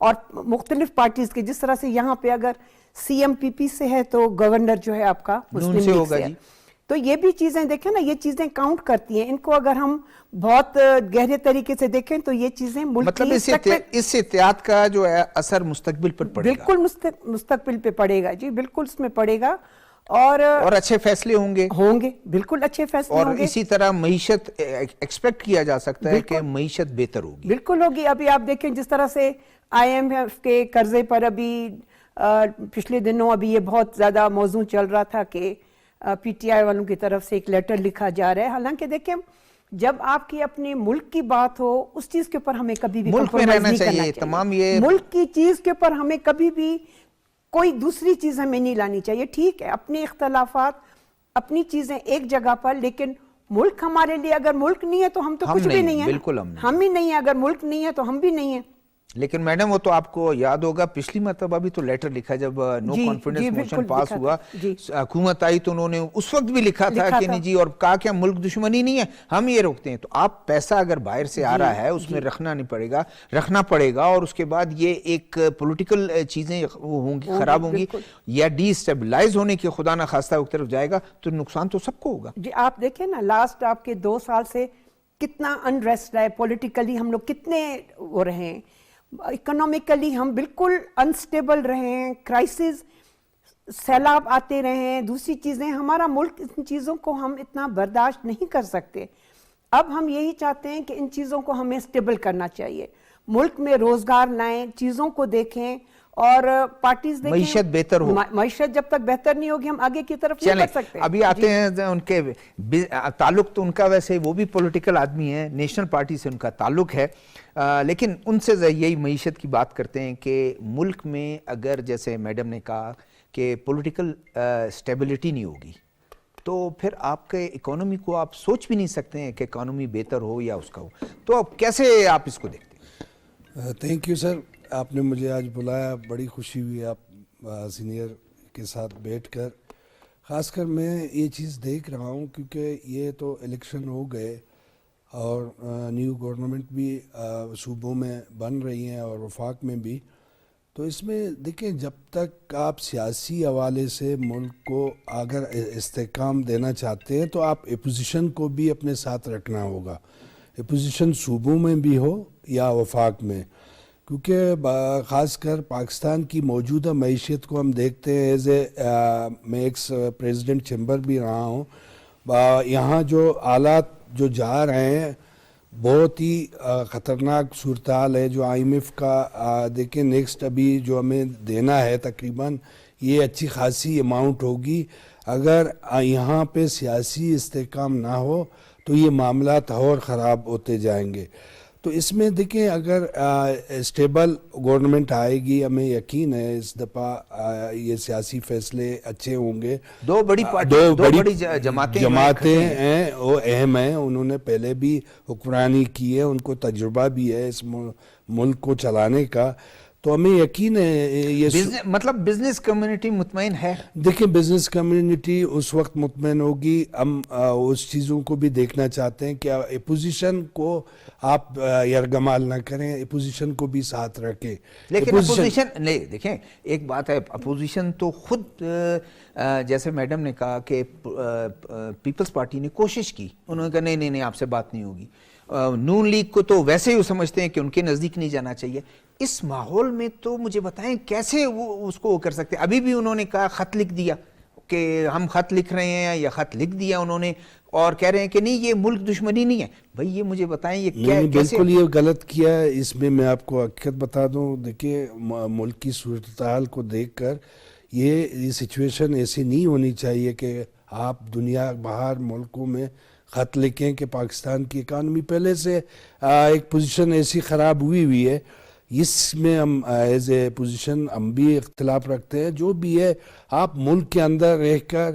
اور مختلف پارٹیز کے, جس طرح سے یہاں پہ اگر سی ایم پی پی سے ہے تو گورنر جو ہے آپ کا مسلم لیگ سے ہے, تو یہ بھی چیزیں دیکھیں نا, یہ چیزیں کاؤنٹ کرتی ہیں. ان کو اگر ہم بہت گہرے طریقے سے دیکھیں تو یہ چیزیں ملک مطلب اس احتیاط کا جو ہے اثر مستقبل پر پڑے گا, بالکل مستقبل پہ پڑے گا جی, بالکل اس میں پڑے گا. اور اچھے فیصلے ہوں گے, بالکل اچھے فیصلے ہوں گے. اور اسی طرح معیشت ایکسپیکٹ کیا جا سکتا ہے کہ معیشت بہتر ہوگی. بالکل ہوگی. ابھی آپ دیکھیں جس طرح سے آئی ایم ایف کے قرضے پر ابھی پچھلے دنوں ابھی یہ بہت زیادہ موضوع چل رہا تھا کہ پی ٹی آئی والوں کی طرف سے ایک لیٹر لکھا جا رہا ہے. حالانکہ دیکھیں جب آپ کی اپنے ملک کی بات ہو اس چیز کے اوپر ہمیں کبھی بھی کمپرومائز نہیں کرنا چاہیے. تمام یہ ملک کی چیز کے اوپر ہمیں کبھی بھی کوئی دوسری چیز ہمیں نہیں لانی چاہیے. ٹھیک ہے اپنے اختلافات, اپنی چیزیں ایک جگہ پر, لیکن ملک ہمارے لیے, اگر ملک نہیں ہے تو ہم تو کچھ بھی نہیں ہیں. بالکل ہم ہی نہیں ہیں, اگر ملک نہیں ہے تو ہم بھی نہیں ہیں. لیکن میڈم وہ تو آپ کو یاد ہوگا پچھلی مرتبہ بھی تو لیٹر لکھا جب نو کانفیڈنس موشن پاس ہوا, حکومت آئی تو انہوں نے اس وقت بھی لکھا تھا کہ نہیں جی, اور کہا کہ ملک دشمنی نہیں ہے, ہم یہ روکتے ہیں. تو آپ پیسہ اگر باہر سے آ رہا ہے اس میں رکھنا پڑے گا, اور اس کے بعد یہ ایک پولیٹیکل چیزیں ہوں گی, خراب ہوں گی, یا ڈی اسٹیبلائز ہونے کی خدا نخواستہ ایک طرف جائے گا تو نقصان تو سب کو ہوگا. جی آپ دیکھیں نا, لاسٹ آپ کے 2 سال سے کتنا انریسٹ ہے پولیٹیکلی, ہم لوگ کتنے وہ رہے ہیں, اکنومیکلی ہم بالکل انسٹیبل رہے ہیں, کرائسس, سیلاب آتے رہے ہیں, دوسری چیزیں. ہمارا ملک ان چیزوں کو ہم اتنا برداشت نہیں کر سکتے. اب ہم یہی چاہتے ہیں کہ ان چیزوں کو ہمیں اسٹیبل کرنا چاہیے, ملک میں روزگار لائیں, چیزوں کو دیکھیں اور پارٹیز دیکھیں, معیشت بہتر ہو. معیشت جب تک بہتر نہیں ہوگی ہم آگے کی طرف نہیں بڑھ سکتے. ابھی آتے ہیں ان کے تعلق, تو ان کا ویسے وہ بھی پولیٹیکل آدمی ہے, نیشنل پارٹی سے ان کا تعلق ہے, لیکن ان سے یہی معیشت کی بات کرتے ہیں کہ ملک میں اگر جیسے میڈم نے کہا کہ پولیٹیکل سٹیبلٹی نہیں ہوگی تو پھر آپ کے اکانومی کو آپ سوچ بھی نہیں سکتے ہیں کہ اکانومی بہتر ہو یا اس کا ہو. تو اب کیسے آپ اس کو دیکھتے ہیں؟ تھینک یو سر, آپ نے مجھے آج بلایا, بڑی خوشی ہوئی آپ سینئر کے ساتھ بیٹھ کر. خاص کر میں یہ چیز دیکھ رہا ہوں کیونکہ یہ تو الیکشن ہو گئے اور نیو گورنمنٹ بھی صوبوں میں بن رہی ہیں اور وفاق میں بھی. تو اس میں دیکھیں جب تک آپ سیاسی حوالے سے ملک کو اگر استحکام دینا چاہتے ہیں تو آپ اپوزیشن کو بھی اپنے ساتھ رکھنا ہوگا, اپوزیشن صوبوں میں بھی ہو یا وفاق میں. کیونکہ خاص کر پاکستان کی موجودہ معیشت کو ہم دیکھتے ہیں, میں ایکس پریزیڈنٹ چیمبر بھی رہا ہوں, یہاں جو آلات جو جا رہے ہیں بہت ہی خطرناک صورتحال ہے. جو آئی ایم ایف کا دیکھیں نیکسٹ ابھی جو ہمیں دینا ہے تقریباً یہ اچھی خاصی اماؤنٹ ہوگی. اگر یہاں پہ سیاسی استحکام نہ ہو تو یہ معاملات اور خراب ہوتے جائیں گے. تو اس میں دیکھیں اگر اسٹیبل گورنمنٹ آئے گی, ہمیں یقین ہے اس دفعہ یہ سیاسی فیصلے اچھے ہوں گے. دو بڑی جماعتیں ہیں وہ اہم ہیں, انہوں نے پہلے بھی حکمرانی کی ہے, ان کو تجربہ بھی ہے اس ملک کو چلانے کا. تو ہمیں یقین ہے یہ مطلب بزنس کمیونٹی مطمئن ہے. دیکھیں بزنس کمیونٹی اس وقت مطمئن ہوگی, ہم اس چیزوں کو بھی دیکھنا چاہتے ہیں کہ اپوزیشن کو آپ یرغمال نہ کریں, اپوزیشن کو بھی ساتھ رکھیں. لیکن اپوزیشن نہیں, دیکھیں ایک بات ہے, اپوزیشن تو خود جیسے میڈم نے کہا کہ پیپلز پارٹی نے کوشش کی, انہوں نے کہا نہیں آپ سے بات نہیں ہوگی. نون لیگ کو تو ویسے ہی سمجھتے ہیں کہ ان کے نزدیک نہیں جانا چاہیے. اس ماحول میں تو مجھے بتائیں کیسے وہ اس کو کر سکتے ہیں. ابھی بھی انہوں نے کہا خط لکھ دیا کہ ہم خط لکھ رہے ہیں, یا خط لکھ دیا انہوں نے, اور کہہ رہے ہیں کہ نہیں یہ ملک دشمنی نہیں ہے. بھائی یہ مجھے بتائیں یہ کیا کیسے؟ بالکل یہ غلط کیا ہے. اس میں آپ کو حقیقت بتا دوں, دیکھیں ملک کی صورتحال کو دیکھ کر یہ سچویشن ایسی نہیں ہونی چاہیے کہ آپ دنیا باہر ملکوں میں خط لکھیں کہ پاکستان کی اکانومی پہلے سے ایک پوزیشن ایسی خراب ہوئی ہے. اس میں ہم ایز اے پوزیشن ہم بھی اختلاف رکھتے ہیں. جو بھی ہے آپ ملک کے اندر رہ کر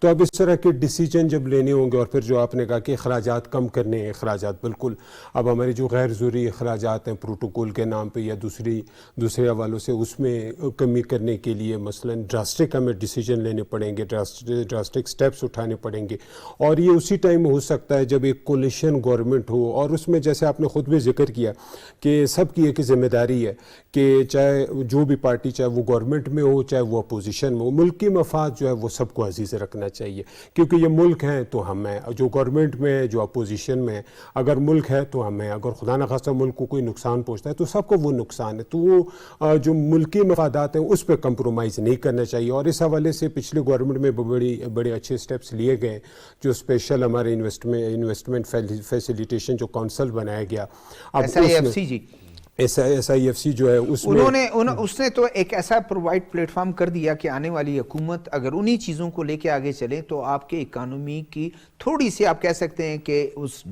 تو اب اس طرح کے ڈیسیجن جب لینے ہوں گے، اور پھر جو آپ نے کہا کہ اخراجات کم کرنے ہیں، اخراجات بالکل اب ہمارے جو غیر ضروری اخراجات ہیں پروٹوکول کے نام پہ یا دوسرے حوالوں سے، اس میں کمی کرنے کے لیے مثلاً ڈراسٹک ہمیں ڈیسیجن لینے پڑیں گے، ڈراسٹک سٹیپس اٹھانے پڑیں گے، اور یہ اسی ٹائم ہو سکتا ہے جب ایک کولیشن گورنمنٹ ہو، اور اس میں جیسے آپ نے خود بھی ذکر کیا کہ سب کی ایک ذمہ داری ہے کہ چاہے جو بھی پارٹی، چاہے وہ گورنمنٹ میں ہو چاہے وہ اپوزیشن میں ہو، ملکی مفاد جو ہے وہ سب کو عزیز رکھنا چاہیے، کیونکہ یہ ملک ہیں تو ہم ہیں، جو گورنمنٹ میں ہے جو اپوزیشن میں ہے، اگر ملک ہے تو ہم ہیں، اگر خدا نخواستہ ملک کو کوئی نقصان پہنچتا ہے تو سب کو وہ نقصان ہے، تو وہ جو ملکی مفادات ہیں اس پہ کمپرومائز نہیں کرنا چاہیے، اور اس حوالے سے پچھلے گورنمنٹ میں بڑے اچھے سٹیپس لیے گئے، جو اسپیشل ہمارے انویسٹمنٹ فیسیلیٹیشن جو کونسل بنایا گیا، اب SIFC جی، SIFC جو ہے اس میں اس نے تو ایک ایسا پرووائڈ پلیٹ فارم کر دیا کہ آنے والی حکومت اگر انہی چیزوں کو لے کے آگے چلے تو آپ کے اکانومی کی تھوڑی سی آپ کہہ سکتے ہیں کہ اس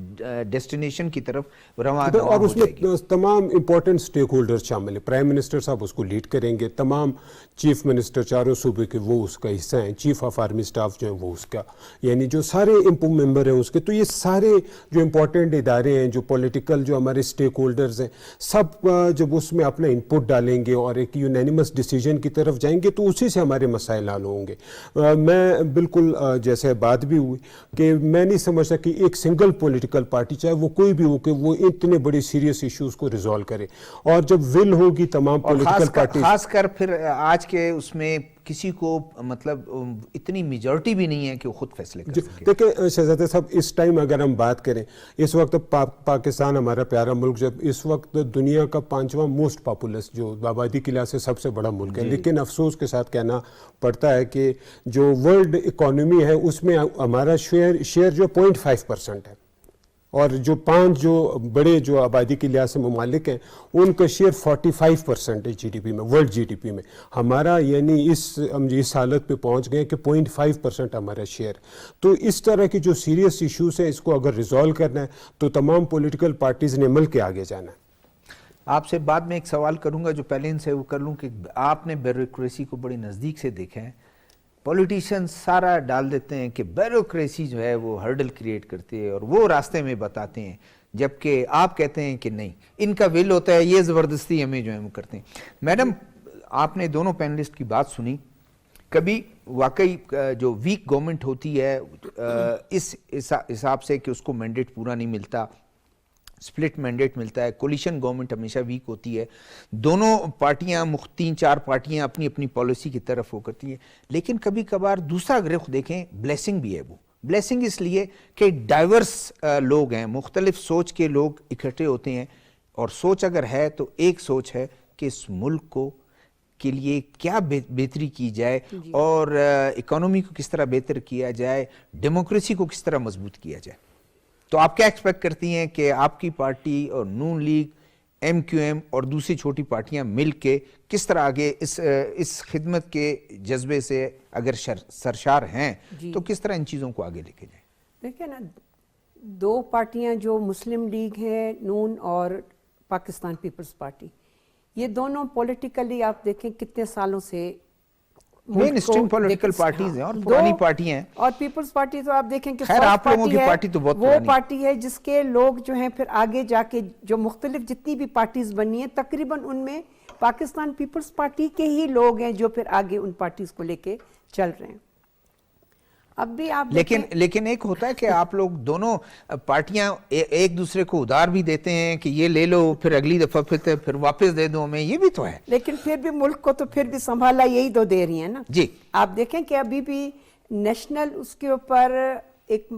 ڈیسٹینیشن کی طرف روانہ اور ہو اس جائے گی۔ میں تمام امپورٹنٹ سٹیک ہولڈر شامل ہیں، پرائم منسٹر صاحب اس کو لیڈ کریں گے، تمام چیف منسٹر چاروں صوبے کے وہ اس کا حصہ ہیں، چیف آف آرمی سٹاف جو ہیں وہ اس کا، یعنی جو سارے ممبر ہیں اس کے، تو یہ سارے جو امپورٹنٹ ادارے ہیں، جو پولیٹیکل جو ہمارے سٹیک ہولڈرز ہیں، سب جب اس میں اپنا انپٹ ڈالیں گے اور ایک یونینیمس ڈیسیجن کی طرف جائیں گے تو اسی سے ہمارے مسائل حل ہوں گے۔ میں بالکل جیسے بات بھی ہوئی کہ میں نہیں سمجھتا کہ ایک سنگل پولیٹیکل پارٹی چاہے وہ کوئی بھی ہو کہ وہ اتنے بڑے سیریس ایشوز کو ریزالو کرے، اور جب ول ہوگی تمام پولیٹیکل پارٹی، خاص کر پھر آج کے اس میں کسی کو مطلب اتنی میجورٹی بھی نہیں ہے کہ وہ خود فیصلے کر سکے۔ دیکھیں شہزادہ صاحب، اس ٹائم اگر ہم بات کریں، اس وقت پاکستان ہمارا پیارا ملک جب اس وقت دنیا کا 5واں موسٹ پاپولس جو آبادی کے لحاظ سے سب سے بڑا ملک ہے، لیکن افسوس کے ساتھ کہنا پڑتا ہے کہ جو ورلڈ اکانومی ہے اس میں ہمارا شیئر جو 0.5% ہے، اور جو 5 جو بڑے جو آبادی کے لحاظ سے ممالک ہیں ان کا شیئر 45% ہے GDP میں، ورلڈ GDP میں، ہمارا یعنی ہم اس حالت پہ پہنچ گئے کہ 0.5% ہمارا شیئر۔ تو اس طرح کی جو سیریس ایشوز ہیں اس کو اگر ریزالو کرنا ہے تو تمام پولیٹیکل پارٹیز نے مل کے آگے جانا ہے۔ آپ سے بعد میں ایک سوال کروں گا جو پہلے ان سے وہ کر لوں کہ آپ نے بیوروکریسی کو بڑی نزدیک سے دیکھا ہے، پولیٹیشین سارا ڈال دیتے ہیں کہ بیوروکریسی جو ہے وہ ہرڈل کریٹ کرتی ہے اور وہ راستے میں بتاتے ہیں، جبکہ آپ کہتے ہیں کہ نہیں، ان کا ول ہوتا ہے، یہ زبردستی ہمیں جو ہے وہ کرتے ہیں۔ میڈم، آپ نے دونوں پینلسٹ کی بات سنی، کبھی واقعی جو ویک گورنمنٹ ہوتی ہے اس حساب سے کہ اس کو مینڈیٹ پورا نہیں ملتا، سپلٹ مینڈیٹ ملتا ہے، کولیشن گورنمنٹ ہمیشہ ویک ہوتی ہے، دونوں پارٹیاں 3-4 پارٹیاں اپنی اپنی پالیسی کی طرف وہ کرتی ہیں، لیکن کبھی کبھار دوسرا رخ دیکھیں، بلیسنگ بھی ہے، وہ بلیسنگ اس لیے کہ ڈائیورس لوگ ہیں، مختلف سوچ کے لوگ اکٹھے ہوتے ہیں، اور سوچ اگر ہے تو ایک سوچ ہے کہ اس ملک کو کے لیے کیا بہتری کی جائے اور اکانومی کو کس طرح بہتر کیا جائے، ڈیموکریسی کو کس طرح مضبوط کیا جائے۔ تو آپ کیا ایکسپیکٹ کرتی ہیں کہ آپ کی پارٹی اور نون لیگ، MQM اور دوسری چھوٹی پارٹیاں مل کے کس طرح آگے اس خدمت کے جذبے سے اگر سرشار ہیں تو کس طرح ان چیزوں کو آگے لے کے جائیں؟ دیکھیں نا، 2 پارٹیاں جو مسلم لیگ ہے، نون اور پاکستان پیپلز پارٹی، یہ دونوں پولیٹیکلی آپ دیکھیں کتنے سالوں سے مین اسٹریم پولیٹیکل پارٹیز ہیں اور پرانی پارٹیاں ہیں، اور پیپلز پارٹی تو آپ دیکھیں کہ خیر آپ لوگوں کی پارٹی تو بہت وہ پارٹی ہے جس کے لوگ جو ہیں پھر آگے جا کے جو مختلف جتنی بھی پارٹیز بنی ہیں تقریباً ان میں پاکستان پیپلز پارٹی کے ہی لوگ ہیں جو پھر آگے ان پارٹیز کو لے کے چل رہے ہیں۔ اب بھی آپ لیکن ایک ہوتا ہے کہ آپ لوگ دونوں پارٹیاں ایک دوسرے کو ادھار بھی دیتے ہیں کہ یہ لے لو، پھر اگلی دفعہ پھر واپس دے دو ہمیں، یہ بھی تو ہے، لیکن پھر بھی ملک کو تو پھر بھی سنبھالا یہی تو دے رہی ہیں نا جی۔ آپ دیکھیں کہ ابھی بھی نیشنل اس کے اوپر ایک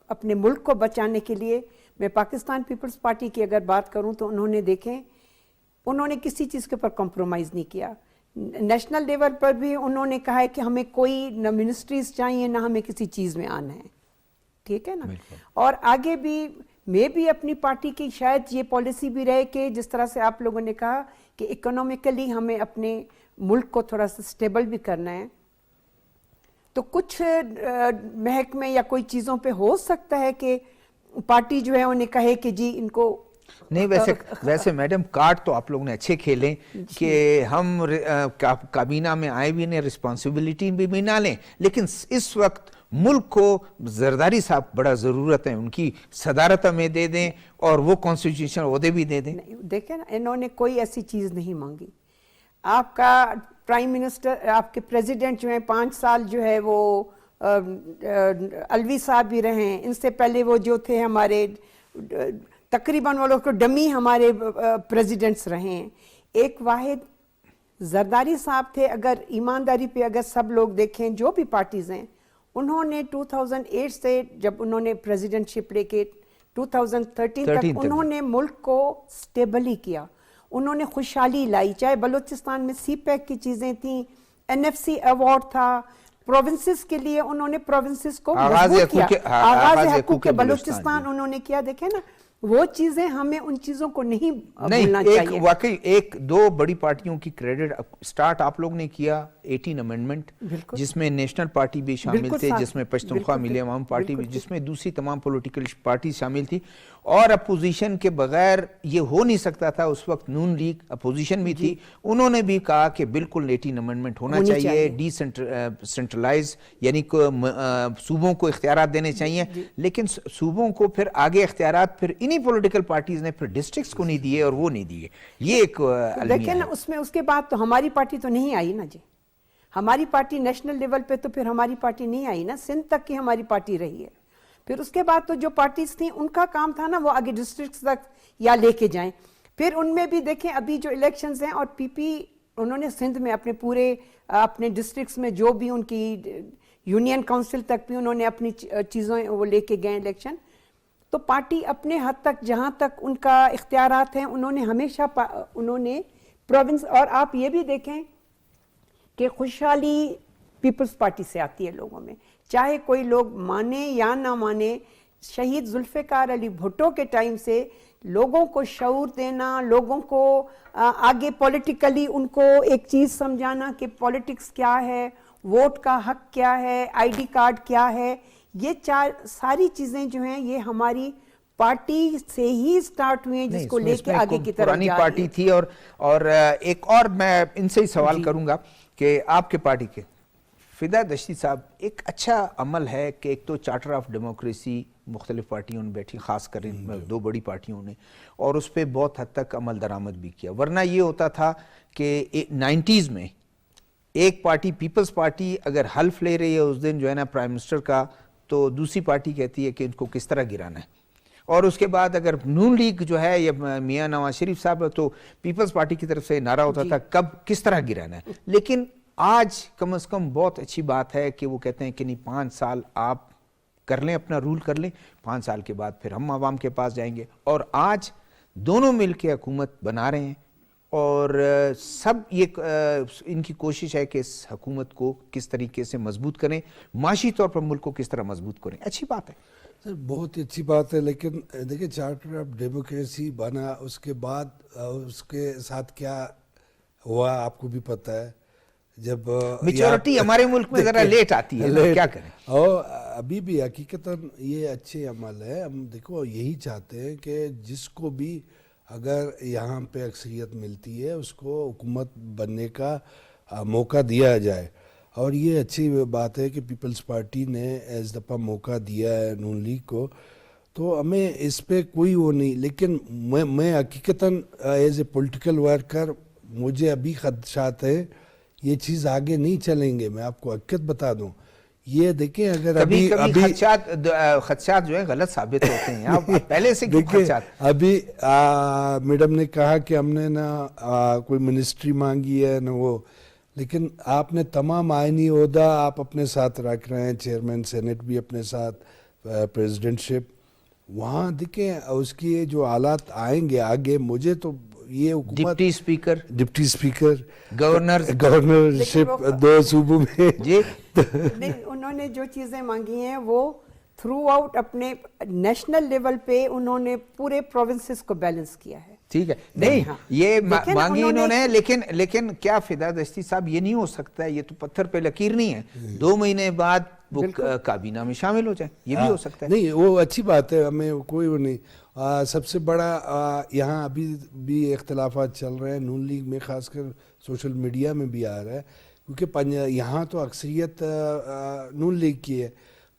اپنے ملک کو بچانے کے لیے، میں پاکستان پیپلز پارٹی کی اگر بات کروں تو انہوں نے کسی چیز کے اوپر کمپرومائز نہیں کیا، نیشنل لیول پر بھی انہوں نے کہا ہے کہ ہمیں کوئی نہ منسٹریز چاہیے نہ ہمیں کسی چیز میں آنا ہے، ٹھیک ہے نا، اور آگے بھی میں بھی اپنی پارٹی کی شاید یہ پالیسی بھی رہے کہ جس طرح سے آپ لوگوں نے کہا کہ اکنومیکلی ہمیں اپنے ملک کو تھوڑا سا سٹیبل بھی کرنا ہے، تو کچھ محکمے یا کوئی چیزوں پہ ہو سکتا ہے کہ پارٹی جو ہے انہیں کہے کہ جی ان کو نہیں ویسے میڈم کارڈ تو آپ لوگوں نے اچھے کھیلیں کہ ہم کابینہ میں آئے بھی نہیں، رسپانسبلٹی بھی نہ لیں، لیکن اس وقت ملک کو زرداری صاحب بڑا ضرورت ہے، ان کی صدارت ہمیں دے دیں اور وہ کانسٹیٹیوشن عہدے بھی دے دیں۔ دیکھیں نا، انہوں نے کوئی ایسی چیز نہیں مانگی۔ آپ کا پرائم منسٹر، آپ کے پریزیڈنٹ جو ہیں 5 سال جو ہے وہ الوی صاحب بھی رہے ہیں، ان سے پہلے وہ جو تھے ہمارے تقریباً وہ لوگ کو ڈمی ہمارے پریزیڈنٹس رہے ہیں۔ ایک واحد زرداری صاحب تھے، اگر ایمانداری پہ اگر سب لوگ دیکھیں جو بھی پارٹیز ہیں، انہوں نے 2008 سے جب انہوں نے پریزیڈنٹ شپ لے کے 2013 تک انہوں نے ملک کو سٹیبل ہی کیا، انہوں نے خوشحالی لائی، چاہے بلوچستان میں سی پیک کی چیزیں تھیں، NFC ایوارڈ تھا، پروونسز کے لیے انہوں نے پروونسز کو مضبوط کیا، آغاز حقوق بلوچستان انہوں نے کیا۔ دیکھیں نا، وہ چیزیں ہمیں ان چیزوں کو نہیں بھولنا چاہیے۔ واقعی ایک دو بڑی پارٹیوں کی کریڈٹ سٹارٹ آپ لوگ نے کیا 18 امینڈمنٹ، جس میں نیشنل پارٹی بھی شامل تھے، جس میں پشتونخوا ملی عوام پارٹی بھی، جس میں دوسری تمام پولیٹیکل پارٹی شامل تھی، اور اپوزیشن کے بغیر یہ ہو نہیں سکتا تھا۔ اس وقت نون لیگ اپوزیشن بھی تھی، انہوں نے بھی کہا کہ بالکل 18 امینڈمنٹ ہونا چاہیے، ڈی سینٹرلائز یعنی صوبوں کو اختیارات دینے چاہیے، لیکن صوبوں کو پھر آگے اختیارات پھر انہی پولیٹیکل پارٹیز نے پھر ڈسٹرکٹس کو نہیں دیے اور وہ نہیں دیے۔ یہ ایک دیکھیں نا، اس میں اس کے بعد تو ہماری پارٹی تو نہیں آئی نا جی، ہماری پارٹی نیشنل لیول پہ تو پھر ہماری پارٹی نہیں آئی نا، سندھ تک کی ہماری پارٹی رہی ہے۔ پھر اس کے بعد تو جو پارٹیز تھیں ان کا کام تھا نا وہ آگے ڈسٹرکٹس تک یا لے کے جائیں۔ پھر ان میں بھی دیکھیں ابھی جو الیکشنز ہیں، اور PP انہوں نے سندھ میں اپنے پورے اپنے ڈسٹرکٹس میں جو بھی ان کی یونین کونسل تک بھی انہوں نے اپنی چیزوں وہ لے کے گئے الیکشن۔ تو پارٹی اپنے حد تک جہاں تک ان کا اختیارات ہیں انہوں نے ہمیشہ انہوں نے پروونس، اور آپ یہ بھی دیکھیں کہ خوشحالی پیپلز پارٹی سے آتی ہے لوگوں میں، چاہے کوئی لوگ مانے یا نہ مانے۔ شہید ذوالفقار علی بھٹو کے ٹائم سے لوگوں کو شعور دینا، لوگوں کو آگے پولیٹیکلی ان کو ایک چیز سمجھانا کہ پولیٹکس کیا ہے، ووٹ کا حق کیا ہے، ID کارڈ کیا ہے، یہ ساری چیزیں جو ہیں یہ ہماری پارٹی سے ہی سٹارٹ ہوئی ہیں، جس کو لے کے آگے کی طرف جا رہی ہے۔ پرانی پارٹی تھی۔ اور ایک اور میں ان سے ہی سوال کروں گا کہ آپ کے پارٹی کے فدا دشتی صاحب، ایک اچھا عمل ہے کہ ایک تو چارٹر آف ڈیموکریسی مختلف پارٹیوں نے بیٹھی، خاص کر دو بڑی پارٹیوں نے، اور اس پہ بہت حد تک عمل درآمد بھی کیا، ورنہ یہ ہوتا تھا کہ 90s میں ایک پارٹی پیپلز پارٹی اگر حلف لے رہی ہے اس دن جو ہے نا پرائم منسٹر کا، تو دوسری پارٹی کہتی ہے کہ ان کو کس طرح گرانا ہے، اور اس کے بعد اگر نون لیگ جو ہے یا میاں نواز شریف صاحب تو پیپلز پارٹی کی طرف سے نعرہ ہوتا تھا کس طرح گرانا ہے۔ لیکن آج کم از کم بہت اچھی بات ہے کہ وہ کہتے ہیں کہ نہیں 5 سال آپ کر لیں، اپنا رول کر لیں، 5 سال کے بعد پھر ہم عوام کے پاس جائیں گے، اور آج دونوں مل کے حکومت بنا رہے ہیں، اور سب یہ ان کی کوشش ہے کہ اس حکومت کو کس طریقے سے مضبوط کریں، معاشی طور پر ملک کو کس طرح مضبوط کریں۔ اچھی بات ہے سر، بہت ہی اچھی بات ہے، لیکن دیکھیں چارٹر آف ڈیموکریسی بنا، اس کے بعد اس کے ساتھ کیا ہوا آپ کو بھی پتہ ہے، جب میچورٹی ہمارے ملک میں ذرا لیٹ آتی ہے، کیا کریں۔ اور ابھی بھی حقیقتاً یہ اچھے عمل ہے، ہم دیکھو یہی چاہتے ہیں کہ جس کو بھی اگر یہاں پہ اکثریت ملتی ہے اس کو حکومت بننے کا موقع دیا جائے، اور یہ اچھی بات ہے کہ پیپلز پارٹی نے اس دفعہ موقع دیا ہے نون لیگ کو، تو ہمیں اس پہ کوئی وہ نہیں، لیکن میں حقیقتاً ایز اے پولیٹیکل ورکر مجھے ابھی خدشات ہے یہ چیز آگے نہیں چلیں گے۔ میں آپ کو حقیقت بتا دوں، یہ دیکھیں اگر ابھی خدشات جو ہیں غلط ثابت ہوتے ہیں، آپ پہلے سے دیکھیں ابھی میڈم نے کہا کہ ہم نے نہ کوئی منسٹری مانگی ہے نہ وہ، لیکن آپ نے تمام آئینی عہدہ آپ اپنے ساتھ رکھ رہے ہیں، چیئرمین سینٹ بھی اپنے ساتھ، پریزیڈنٹ شپ، وہاں دیکھیں اس کی جو حالات آئیں گے آگے، مجھے تو یہ حکومت ڈپٹی اسپیکر گورنرشپ 2 صوبوں میں جی نہیں، انہوں نے جو چیزیں مانگی ہیں وہ تھرو آؤٹ اپنے نیشنل لیول پہ انہوں نے پورے پروونسز کو بیلنس کیا ہے۔ ٹھیک ہے، نہیں یہ مانگی انہوں نے، لیکن کیا فدا دشتی صاحب یہ نہیں ہو سکتا ہے، یہ تو پتھر پہ لکیر نہیں ہے، 2 مہینے بعد وہ کابینہ میں شامل ہو جائیں, یہ بھی ہو سکتا ہے. نہیں وہ اچھی بات ہے, ہمیں کوئی وہ نہیں. سب سے بڑا یہاں ابھی بھی اختلافات چل رہے ہیں نون لیگ میں, خاص کر سوشل میڈیا میں بھی آ رہا ہے, کیونکہ یہاں تو اکثریت نون لیگ کی ہے,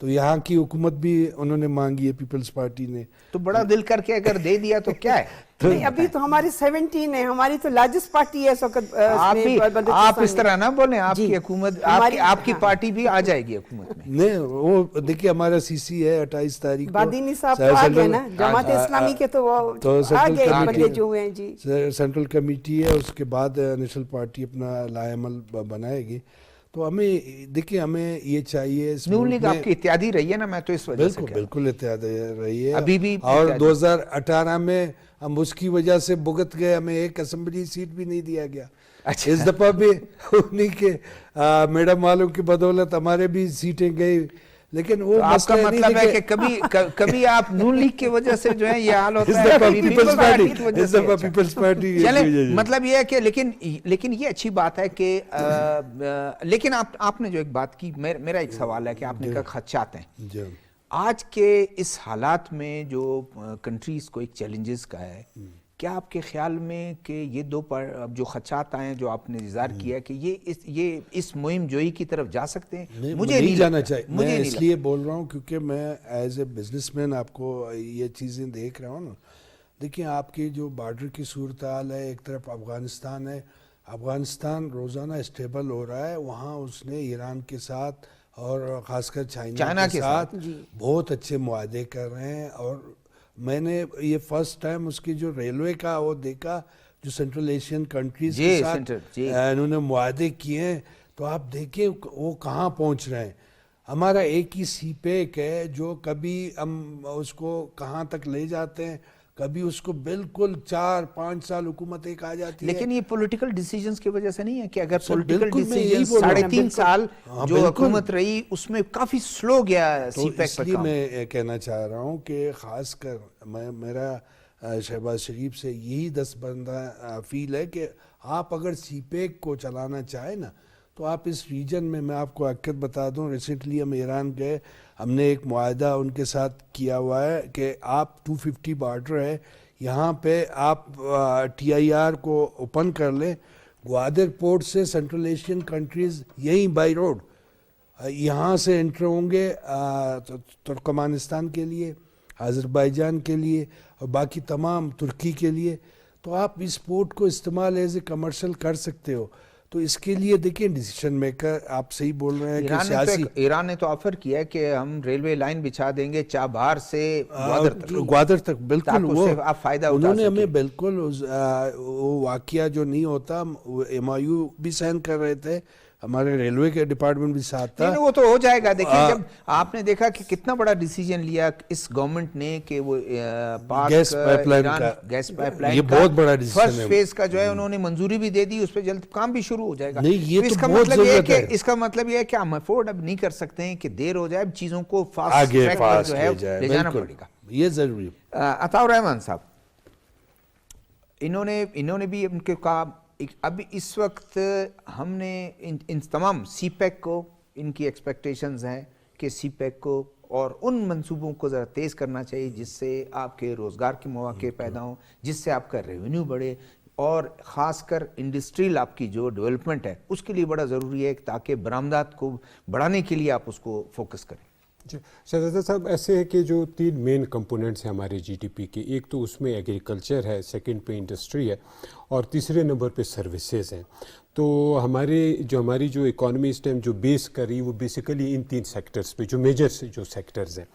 تو یہاں کی حکومت بھی انہوں نے مانگی ہے پیپلز پارٹی نے. تو بڑا دل کر کے اگر دے دیا تو کیا ہے. نہیں ابھی تو ہماری 17 ہے, ہماری تو لارجسٹ پارٹی ہے اس وقت. آپ اس طرح نہ بولیں, آپ کی حکومت, آپ کی پارٹی بھی آ جائے گی حکومت میں. نہیں وہ دیکھیے ہمارا سی سی ہے 28 تاریخ کو. بادینی صاحب آ گئے نا, جماعت اسلامی کے تو وہ آ گئے بندے جو ہوئے ہیں. جی سینٹرل کمیٹی ہے, اس کے بعد نیشنل پارٹی اپنا لائے عمل بنائے گی. تو ہمیں دیکھیے ہمیں یہ چاہیے, نون لیگ آپ کی اتحادی رہی ہے نا, میں تو اس وجہ سے بالکل اتحاد رہی ہے ابھی بھی, اور 2018 میں ہم اس کی وجہ سے بھگت گئے, ہمیں ایک اسمبلی سیٹ بھی نہیں دیا گیا. اس دفعہ بھی انہیں کے میڈم والوں کی بدولت ہمارے بھی سیٹیں گئی. لیکن وہ آپ کا مطلب ہے کہ کبھی آپ نون لیگ کی وجہ سے جو ہے یہ حال ہوتا ہے, کبھی پیپلز پارٹی کی وجہ سے. پیپلز پارٹی چلیں, مطلب یہ ہے کہ لیکن یہ اچھی بات ہے کہ لیکن آپ نے جو ایک بات کی, میرا ایک سوال ہے کہ آپ نے کہا خدشات ہیں. آج کے اس حالات میں جو کنٹریز کو ایک چیلنجز کا ہے, کیا آپ کے خیال میں کہ یہ جو خدشات آئے ہیں جو آپ نے اظہار کیا ہے کہ یہ اس مہم جوئی کی طرف جا سکتے ہیں؟ مجھے نہیں جانا چاہیے. میں اس لیے بول رہا ہوں کیونکہ میں ایز اے بزنس مین آپ کو یہ چیزیں دیکھ رہا ہوں نا. دیکھیں آپ کی جو بارڈر کی صورتحال ہے, ایک طرف افغانستان ہے, افغانستان روزانہ اسٹیبل ہو رہا ہے, وہاں اس نے ایران کے ساتھ اور خاص کر چائنا کے ساتھ بہت اچھے معاہدے کر رہے ہیں. اور میں نے یہ فرسٹ ٹائم اس کی جو ریلوے کا وہ دیکھا, جو سینٹرل ایشین کنٹریز کے ساتھ انہوں نے معاہدے کیے ہیں, تو آپ دیکھیں وہ کہاں پہنچ رہے ہیں. ہمارا ایک ہی سی پیک ہے جو کبھی ہم اس کو کہاں تک لے جاتے ہیں, کبھی اس کو بالکل 4-5 سال حکومت ایک آ جاتی ہے. لیکن یہ پولیٹیکل ڈیسیجنز کی وجہ سے نہیں ہے کہ اگر پولیٹیکل ڈیسیجنز 3.5 سال جو حکومت رہی اس میں کافی سلو گیا سی پیک پر کام. میں کہنا چاہ رہا ہوں کہ خاص کر میرا شہباز شریف سے یہی 10 بندہ فیل ہے کہ آپ اگر سی پیک کو چلانا چاہیں نا, تو آپ اس ریجن میں آپ کو حقیقت بتا دوں, ریسنٹلی ہم ایران گئے, ہم نے ایک معاہدہ ان کے ساتھ کیا ہوا ہے کہ آپ 250 بارڈر ہے, یہاں پہ آپ TIR کو اوپن کر لیں, گوادر پورٹ سے سینٹرل ایشین کنٹریز یہیں بائی روڈ یہاں سے انٹر ہوں گے ترکمانستان کے لیے, آذربائیجان کے لیے اور باقی تمام ترکی کے لیے. تو آپ اس پورٹ کو استعمال ایز اے کمرشل کر سکتے ہو. تو اس کے لیے دیکھیں ڈیسیشن میکر آپ صحیح بول رہے ہیں کہ سیاسی, ایران نے تو آفر کیا ہے کہ ہم ریلوے لائن بچھا دیں گے چابہار سے گوادر تک. بالکل وہ آپ فائدہ انہوں نے ہمیں بالکل وہ واقعہ جو نہیں ہوتا, MOU بھی سائن کر رہے تھے, ہمارے ریلوے کے ڈپارٹمنٹ بھی ساتھ تھا. وہ تو ہو جائے گا. دیکھیں جب آپ نے دیکھا کہ کتنا بڑا ڈیسیجن لیا اس گورنمنٹ نے کہ وہ گیس پائپ لائن, یہ بہت بڑا ڈیسیجن ہے. فرسٹ فیز کا جو ہے انہوں نے منظوری بھی دے دی, اس پہ جلد کام بھی شروع ہو جائے گا. اس کا مطلب یہ ہے کہ اس کا مطلب یہ ہے کہ ہم افورڈ اب نہیں کر سکتے ہیں کہ دیر ہو جائے, چیزوں کو فاسٹ ٹریک پر جو ہے لے جانا پڑے گا. یہ ضروری ہے. عطاء الرحمن صاحب, انہوں نے بھی ان کے کہا اب اس وقت ہم نے ان تمام سی پیک کو, ان کی ایکسپیکٹیشنز ہیں کہ سی پیک کو اور ان منصوبوں کو ذرا تیز کرنا چاہیے جس سے آپ کے روزگار کے مواقع پیدا ہوں, جس سے آپ کا ریونیو بڑھے, اور خاص کر انڈسٹریل آپ کی جو ڈیولپمنٹ ہے اس کے لیے بڑا ضروری ہے تاکہ برآمدات کو بڑھانے کے لیے آپ اس کو فوکس کریں. جی شہزادہ صاحب, ایسے ہے کہ جو 3 مین کمپوننٹس ہیں ہمارے GDP کے, ایک تو اس میں ایگریکلچر ہے, سیکنڈ پہ انڈسٹری ہے, اور تیسرے نمبر پہ سروسز ہیں. تو ہماری جو اکانومی اس ٹائم جو بیس کری وہ بیسیکلی ان 3 سیکٹرز پہ, جو میجر جو سیکٹرز ہیں.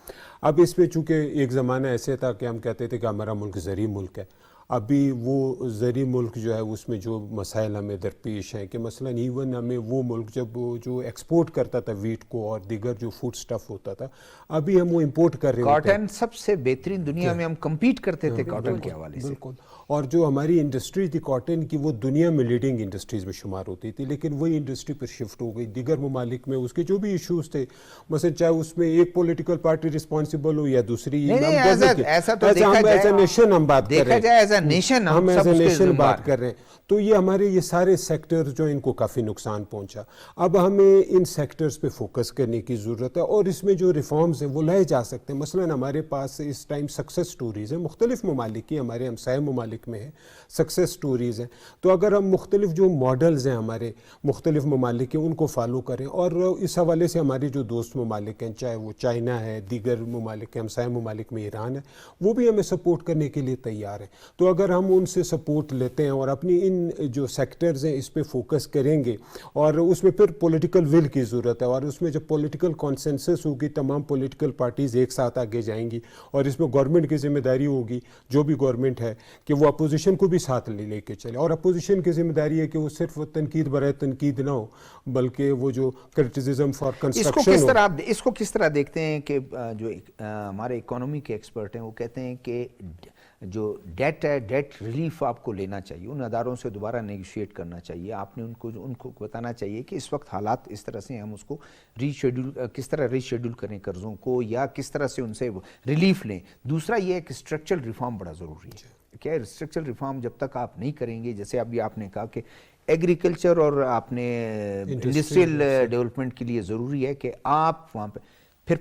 اب اس پہ چونکہ ایک زمانہ ایسے تھا کہ ہم کہتے تھے کہ ہمارا ملک زرعی ملک ہے, ابھی وہ زرعی ملک جو ہے اس میں جو مسائل ہمیں درپیش ہیں کہ مثلا ایون ہمیں وہ ملک جب جو ایکسپورٹ کرتا تھا ویٹ کو اور دیگر جو فوڈ سٹف ہوتا تھا, ابھی ہم وہ امپورٹ کر رہے ہیں. کاٹن سب سے بہترین دنیا میں ہم کمپیٹ کرتے تھے کاٹن کے حوالے سے. بالکل. اور جو ہماری انڈسٹری تھی کاٹن کی, وہ دنیا میں لیڈنگ انڈسٹریز میں شمار ہوتی تھی, لیکن وہی انڈسٹری پر شفٹ ہو گئی دیگر ممالک میں. اس کے جو بھی ایشوز تھے, مثلا چاہے اس میں ایک پولیٹیکل پارٹی رسپانسیبل ہو یا دوسری, ایسا تو دیکھا جائے نیشن ہم بات کر رہے ہیں, ایز اے نیشن ہم ایز سب اے اس کے نیشن ذمہ بات دار کر رہے ہیں. تو یہ ہمارے یہ سارے سیکٹر جو ان کو کافی نقصان پہنچا. اب ہمیں ان سیکٹرز پہ فوکس کرنے کی ضرورت ہے اور اس میں جو ریفارمز ہیں وہ لائے جا سکتے ہیں. مثلاً ہمارے پاس اس ٹائم سکسیس سٹوریز ہیں مختلف ممالک کی, ہمارے ہمسائے ممالک میں ہیں سکسیس سٹوریز ہیں. تو اگر ہم مختلف جو ماڈلز ہیں ہمارے مختلف ممالک کے ان کو فالو کریں, اور اس حوالے سے ہماری جو دوست ممالک ہیں چاہے وہ چائنا ہے, دیگر ممالک ہیں, ہمسائے ممالک میں ایران ہے, وہ بھی ہمیں سپورٹ کرنے کے لیے تیار ہیں. تو اگر ہم ان سے سپورٹ لیتے ہیں اور اپنی ان جو سیکٹرز ہیں اس پہ فوکس کریں گے, اور اس میں پھر پولیٹیکل ول کی ضرورت ہے, اور اس میں جب پولیٹیکل کانسنسس ہوگی تمام پولیٹیکل پارٹیز ایک ساتھ آگے جائیں گی, اور اس میں گورنمنٹ کی ذمہ داری ہوگی جو بھی گورنمنٹ ہے کہ وہ اپوزیشن کو بھی ساتھ لے کے چلے. اور اپوزیشن کی ذمہ داری ہے کہ وہ صرف تنقید برائے تنقید نہ ہو, بلکہ وہ جو کرٹیسزم فار کنسٹرکشن ہو. اس کو کس طرح دیکھتے ہیں کہ جو ہمارے اکانومی کے ایکسپرٹ ہیں وہ کہتے ہیں کہ جو ڈیٹ ہے, ڈیٹ ریلیف آپ کو لینا چاہیے, ان اداروں سے دوبارہ نیگوشیٹ کرنا چاہیے. آپ نے ان کو بتانا چاہیے کہ اس وقت حالات اس طرح سے ہم اس کو کس طرح ری شیڈول کریں قرضوں کو, یا کس طرح سے ان سے ریلیف لیں. دوسرا یہ ہے کہ اسٹرکچرل ریفارم بڑا ضروری ہے. کیا اسٹرکچرل ریفارم جب تک آپ نہیں کریں گے, جیسے ابھی آپ نے کہا کہ ایگریکلچر اور آپ نے انڈسٹریل ڈیولپمنٹ کے لیے ضروری ہے کہ آپ وہاں پہ پھر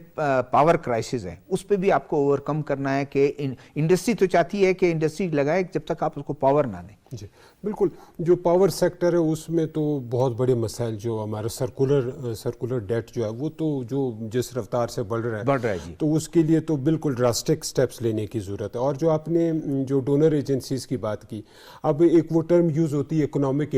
پاور کرائسس ہے اس پہ بھی آپ کو اوور کم کرنا ہے, کہ انڈسٹری تو چاہتی ہے کہ انڈسٹری لگائے جب تک آپ اس کو پاور نہ دیں. جی بالکل, جو پاور سیکٹر ہے اس میں تو بہت بڑے مسائل, جو ہمارا سرکولر ڈیٹ جو ہے وہ تو جو جس رفتار سے بڑھ رہا ہے جی. تو اس کے لیے تو بالکل ڈراسٹک سٹیپس لینے کی ضرورت ہے. اور جو آپ نے جو ڈونر ایجنسیز کی بات کی, اب ایک وہ ٹرم یوز ہوتی ہے اکنامک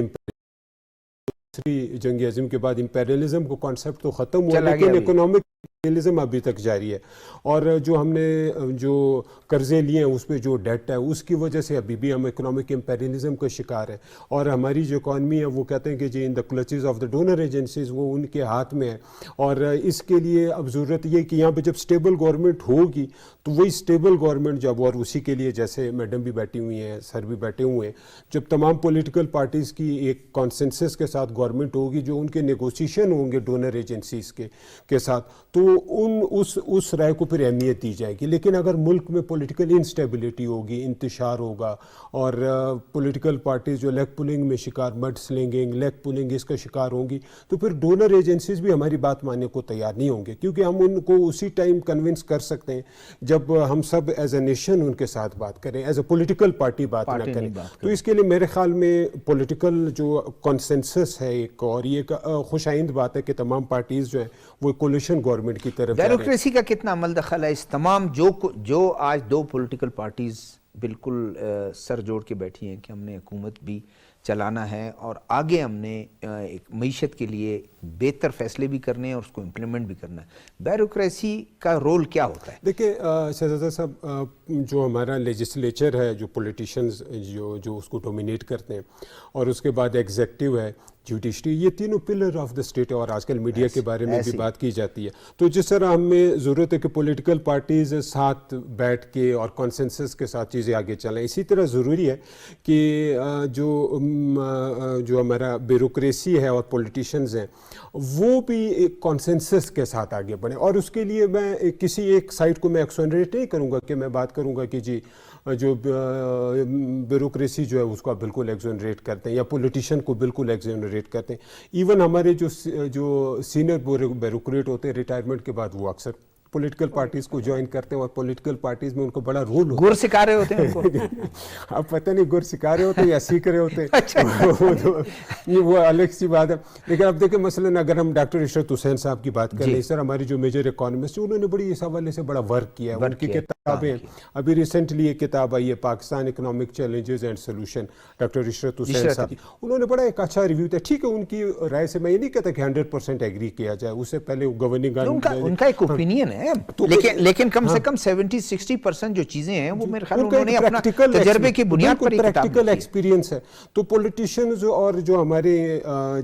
جنگ عظیم کے بعد امپیریلزم کو کانسیپٹ تو ختم ہوا, لیکن اکنامک امپیریلزم ابھی تک جاری ہے. اور جو ہم نے جو قرضے لیے ہیں اس پہ جو ڈیٹ ہے اس کی وجہ سے ابھی بھی ہم اکنامک امپیریلزم کا شکار ہیں. اور ہماری جو اکانومی ہے وہ کہتے ہیں کہ جی ان دا clutches of the donor agencies, وہ ان کے ہاتھ میں ہے. اور اس کے لیے اب ضرورت یہ کہ یہاں پہ جب سٹیبل گورنمنٹ ہوگی تو وہی سٹیبل گورنمنٹ جب, اور اسی کے لیے جیسے میڈم بھی بیٹھی ہوئی ہیں, سر بھی بیٹھے ہوئے ہیں, جب تمام پولیٹیکل پارٹیز کی ایک کانسنسس کے ساتھ گورنمنٹ ہوگی, جو ان کے نیگوشیشن ہوں گے ڈونر ایجنسیز کے ساتھ, تو اس رائے کو پھر اہمیت دی جائے گی. لیکن اگر ملک میں پولیٹیکل انسٹیبلٹی ہوگی, انتشار ہوگا, اور پولیٹیکل پارٹیز جو لیگ پولنگ میں شکار, مڈ سلنگنگ, لیگ پولنگ اس کا شکار ہوں گی, تو پھر ڈونر ایجنسیز بھی ہماری بات ماننے کو تیار نہیں ہوں گے, کیونکہ ہم ان کو اسی ٹائم کنونس کر سکتے ہیں جب ہم سب ایز اے نیشن ان کے ساتھ بات کریں, ایز اے پولیٹیکل پارٹی بات نہ کریں. تو اس کے لیے میرے خیال میں پولیٹیکل جو کنسنسس ہے ایک, اور یہ خوش آئند بات ہے کہ تمام پارٹیز جو ہیں وہ کولیشن گورنمنٹ کی طرف. بیوروکریسی کا کتنا عمل دخل ہے اس تمام جو آج دو پولیٹیکل پارٹیز بالکل سر جوڑ کے بیٹھی ہیں کہ ہم نے حکومت بھی چلانا ہے اور آگے ہم نے ایک معیشت کے لیے بہتر فیصلے بھی کرنے ہیں اور اس کو امپلیمنٹ بھی کرنا ہے, بیوروکریسی کا رول کیا ہوتا ہے؟ دیکھیں شہزادہ صاحب, جو ہمارا لیجسلیچر ہے, جو پولیٹیشینز جو اس کو ڈومینیٹ کرتے ہیں, اور اس کے بعد ایگزیکٹو ہے, جوڈیشری, یہ تینوں پلر آف دا اسٹیٹ, اور آج کل میڈیا کے بارے میں بھی بات کی جاتی ہے. تو جس طرح ہمیں ضرورت ہے کہ پولیٹیکل پارٹیز ساتھ بیٹھ کے اور کانسنسس کے ساتھ چیزیں آگے چلیں, اسی طرح ضروری ہے کہ جو ہمارا بیوروکریسی ہے اور پولیٹیشینز ہیں وہ بھی ایک کانسنسس کے ساتھ آگے بڑھیں. اور اس کے لیے میں کسی ایک سائٹ کو میں ایکسونریٹ نہیں کروں گا کہ میں بات کروں گا کہ جی جو بیوروکریسی جو ہے اس کو آپ بالکل ایکزونریٹ کرتے ہیں یا پولیٹیشین کو بالکل ایکزونریٹ کرتے ہیں. ایون ہمارے جو سینئر بیوروکریٹ ہوتے ہیں ریٹائرمنٹ کے بعد وہ اکثر پولیٹیکل پارٹیز کو جوائن کرتے ہیں, اور پولیٹیکل پارٹیز میں ان کو بڑا رول ہوتا ہے. گر سکھا رہے ہوتے ہیں اب پتہ نہیں گر سکھا رہے ہوتے ہیں یا سیکھ رہے ہوتے ہیں, وہ الگ سی بات ہے. لیکن اب دیکھیں مثلاً اگر ہم ڈاکٹر عشرت حسین صاحب کی بات کریں, سر ہماری جو میجر اکانومسٹ, انہوں نے بڑی اس حوالے سے بڑا ورک کیا ہے. ان کی کتابیں, ابھی ریسنٹلی ایک کتاب آئی ہے Pakistan economic challenges and solution, doctor Ishrat Hussain صاحب, انہوں نے بڑا ایک اچھا ریویو دیا. ٹھیک ہے, ان کی رائے سے میں یہ نہیں کہتا کہ 100% ایگری کیا جائے, اس سے پہلے گورننگ ان کا ایک اوپینین ہے, لیکن کم سے کم 70-60% جو چیزیں ہیں وہ میرے خیال انہوں نے اپنا تجربے کی بنیاد پر پریکٹیکل ایکسپیرینس ہے. تو پولیٹیشینز اور جو ہمارے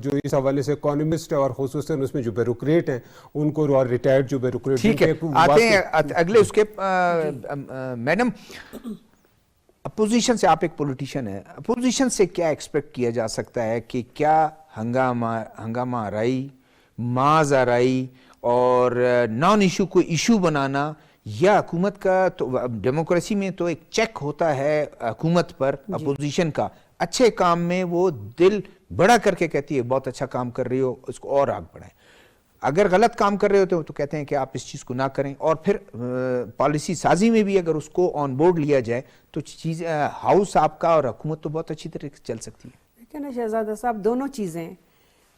جو اس حوالے سے اکانومسٹ اور خصوصاً اس میں جو بیوروکریٹ ہیں ان کو, اور ریٹائرڈ جو بیوروکریٹ, ٹھیک ہے, آتے ہیں اگلے اس کے. میڈم, اپوزیشن سے, آپ ایک پولیٹیشین ہیں, اپوزیشن سے کیا ایکسپیکٹ کیا جا سکتا ہے کہ کیا ہنگامہ آرائی, ماز آرائی اور نان ایشو کو ایشو بنانا, یا حکومت کا تو ڈیموکریسی میں تو ایک چیک ہوتا ہے حکومت پر اپوزیشن کا, اچھے کام میں وہ دل بڑا کر کے کہتی ہے بہت اچھا کام کر رہی ہو, اس کو اور آگ بڑھائیں. اگر غلط کام کر رہے ہوتے ہو تو کہتے ہیں کہ آپ اس چیز کو نہ کریں, اور پھر پالیسی سازی میں بھی اگر اس کو آن بورڈ لیا جائے تو چیز ہاؤس آپ کا اور حکومت تو بہت اچھی طرح سے چل سکتی ہے. دیکھیں نا شہزادہ صاحب, دونوں چیزیں ہیں.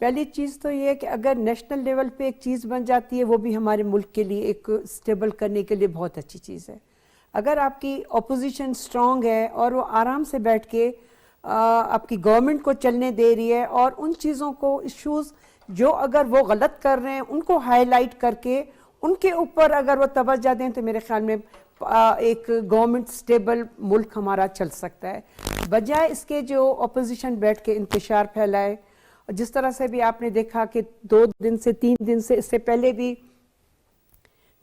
پہلی چیز تو یہ ہے کہ اگر نیشنل لیول پہ ایک چیز بن جاتی ہے وہ بھی ہمارے ملک کے لیے ایک سٹیبل کرنے کے لیے بہت اچھی چیز ہے. اگر آپ کی اپوزیشن سٹرونگ ہے اور وہ آرام سے بیٹھ کے آپ کی گورنمنٹ کو چلنے دے رہی ہے, اور ان چیزوں کو ایشوز جو اگر وہ غلط کر رہے ہیں ان کو ہائی لائٹ کر کے ان کے اوپر اگر وہ توجہ دیں, تو میرے خیال میں ایک گورنمنٹ سٹیبل ملک ہمارا چل سکتا ہے, بجائے اس کے جو اپوزیشن بیٹھ کے انتشار پھیلائے. جس طرح سے بھی آپ نے دیکھا کہ 2 دن سے 3 دن سے, اس سے پہلے بھی